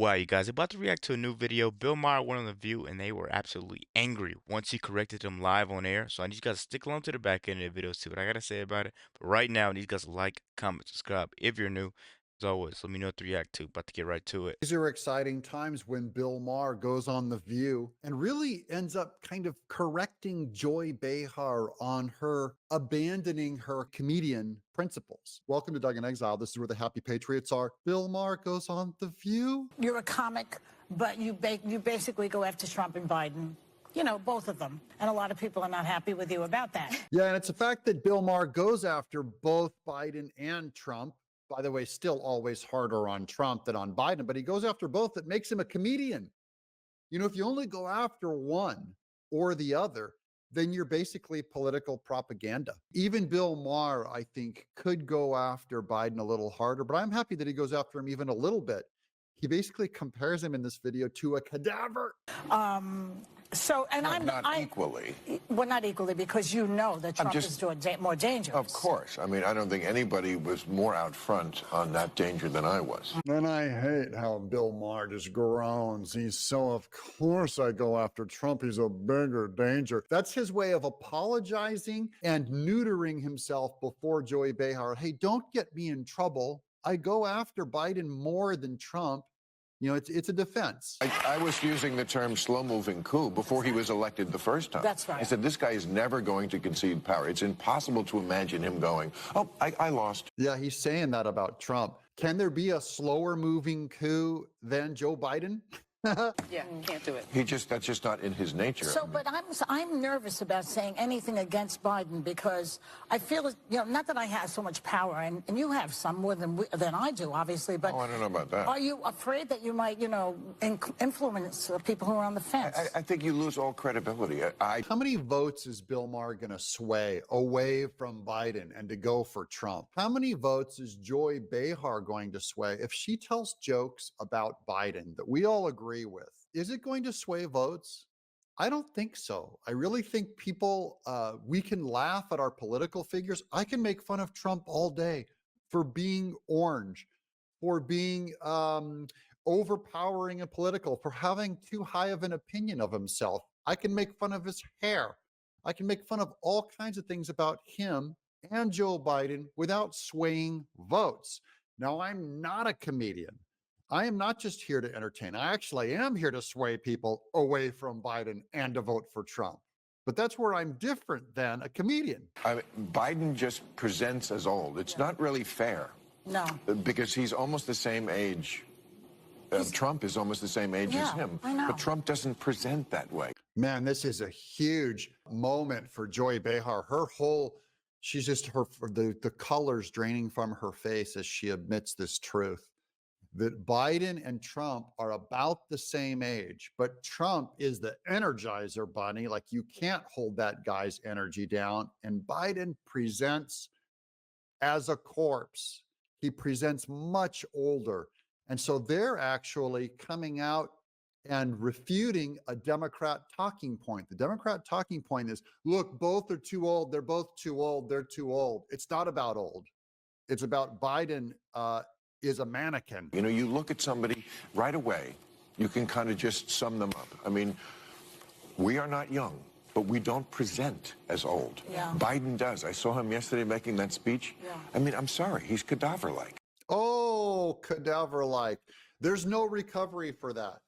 Wow, you guys, about to react to a new video. Bill Maher went on The View and they were absolutely angry once he corrected them live on air. So I need you guys to stick along to the back end of the video, see what I gotta say about it. But right now, I need you guys to like, comment, subscribe if you're new. As always, let me know what to react to. About to get right to it. These are exciting times when Bill Maher goes on The View and really ends up kind of correcting Joy Behar on her abandoning her comedian principles. Welcome to Doug in Exile. This is where the happy patriots are. Bill Maher goes on The View. You're a comic, but you basically go after Trump and Biden. You know, both of them. And a lot of people are not happy with you about that. Yeah, and it's a fact that Bill Maher goes after both Biden and Trump. By the way, still always harder on Trump than on Biden, but he goes after both. That makes him a comedian. You know, if you only go after one or the other, then you're basically political propaganda. Even Bill Maher, I think, could go after Biden a little harder, but I'm happy that he goes after him even a little bit. He basically compares him in this video to a cadaver. And No, not equally. Well, not equally, because you know that Trump is more dangerous. Of course. I mean, I don't think anybody was more out front on that danger than I was. And I hate how Bill Maher just groans. He's so, of course I go after Trump. He's a bigger danger. That's his way of apologizing and neutering himself before Joy Behar. Hey, don't get me in trouble. I go after Biden more than Trump. You know, it's a defense. I was using the term slow-moving coup before he was elected the first time. That's right. I said, this guy is never going to concede power. It's impossible to imagine him going, oh, I lost. Yeah, he's saying that about Trump. Can there be a slower moving coup than Joe Biden? Yeah, can't do it. That's just not in his nature. So, but I'm nervous about saying anything against Biden because I feel, not that I have so much power, and you have some more than I do, obviously, but Oh, I don't know about that. Are you afraid that you might, influence people who are on the fence? I think you lose all credibility. How many votes is Bill Maher going to sway away from Biden and to go for Trump? How many votes is Joy Behar going to sway if she tells jokes about Biden that we all agree with? Is it going to sway votes? I don't think so. I really think people, we can laugh at our political figures. I can make fun of Trump all day for being orange, for being overpowering and political, for having too high of an opinion of himself. I can make fun of his hair. I can make fun of all kinds of things about him and Joe Biden without swaying votes. Now, I'm not a comedian. I am not just here to entertain. I actually am here to sway people away from Biden and to vote for Trump. But that's where I'm different than a comedian. Biden just presents as old. It's not really fair. No. Because he's almost the same age. Trump is almost the same age as him. I know. But Trump doesn't present that way. Man, this is a huge moment for Joy Behar. She's just the colors draining from her face as she admits this truth. That Biden and Trump are about the same age, but Trump is the energizer bunny. Like, you can't hold that guy's energy down. And Biden presents as a corpse. He presents much older. And so they're actually coming out and refuting a Democrat talking point. The Democrat talking point is, look, both are too old. They're both too old. They're too old. It's not about old. It's about Biden is a mannequin. You know, you look at somebody right away, you can kind of just sum them up. I mean, we are not young, but we don't present as old. Yeah. Biden does. I saw him yesterday making that speech. Yeah. I mean, I'm sorry, he's cadaver-like. Oh, cadaver-like. There's no recovery for that.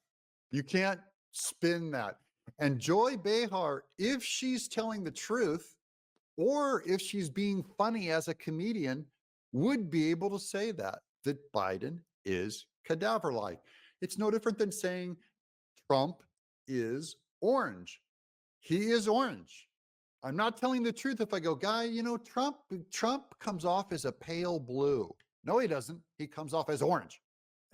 You can't spin that. And Joy Behar, if she's telling the truth, or if she's being funny as a comedian, would be able to say that Biden is cadaver-like. It's no different than saying Trump is orange. He is orange. I'm not telling the truth if I go, guy, Trump comes off as a pale blue. No, he doesn't. He comes off as orange.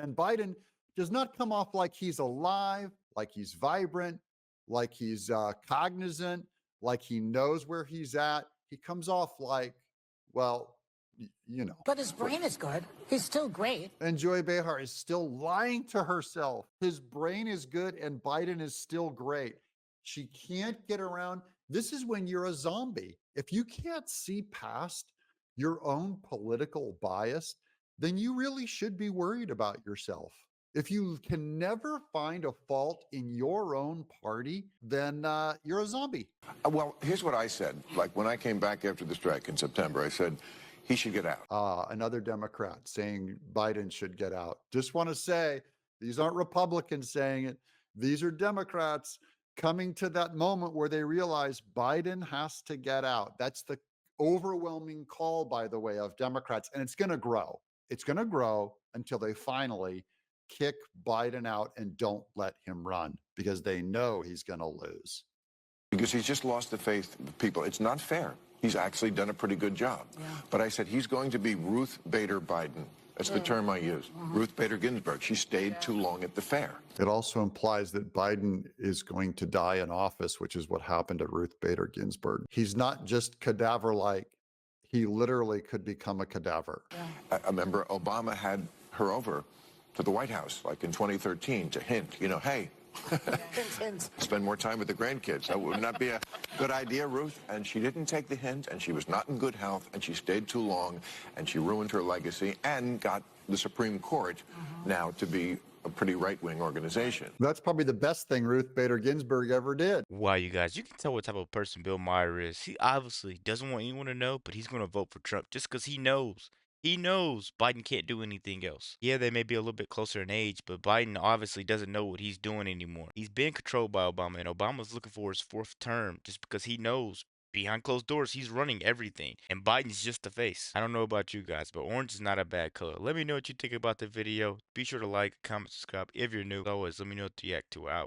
And Biden does not come off like he's alive, like he's vibrant, like he's cognizant, like he knows where he's at. He comes off like, well, But his brain is good. He's still great. And Joy Behar is still lying to herself. His brain is good and Biden is still great. She can't get around. This is when you're a zombie. If you can't see past your own political bias, then you really should be worried about yourself. If you can never find a fault in your own party, then you're a zombie. Well, here's what I said. Like when I came back after the strike in September, I said he should get out. Another Democrat saying Biden should get out. Just want to say these aren't Republicans saying it. These are Democrats coming to that moment where they realize Biden has to get out. That's the overwhelming call, by the way, of Democrats. And it's going to grow. It's going to grow until they finally kick Biden out and don't let him run because they know he's going to lose. Because he's just lost the faith of people. It's not fair. He's actually done a pretty good job. Yeah. But I said he's going to be Ruth Bader Biden. That's the term I used. Ruth Bader Ginsburg. She stayed too long at the fair. It also implies that Biden is going to die in office, which is what happened to Ruth Bader Ginsburg. He's not just cadaver-like. He literally could become a cadaver. Yeah. I remember Obama had her over to the White House, like in 2013, to hint, you know, hey, spend more time with the grandkids. That would not be a good idea, Ruth. And she didn't take the hint, and she was not in good health, and she stayed too long, and she ruined her legacy and got the Supreme Court now to be a pretty right-wing organization. That's probably the best thing Ruth Bader Ginsburg ever did. Wow, you guys, you can tell what type of person Bill Maher is. He obviously doesn't want anyone to know, but he's going to vote for Trump just because he knows. He knows Biden can't do anything else. Yeah, they may be a little bit closer in age, but Biden obviously doesn't know what he's doing anymore. He's being controlled by Obama, and Obama's looking for his fourth term just because he knows behind closed doors he's running everything, and Biden's just the face. I don't know about you guys, but orange is not a bad color. Let me know what you think about the video. Be sure to like, comment, subscribe if you're new. As always, let me know what you react to. Out.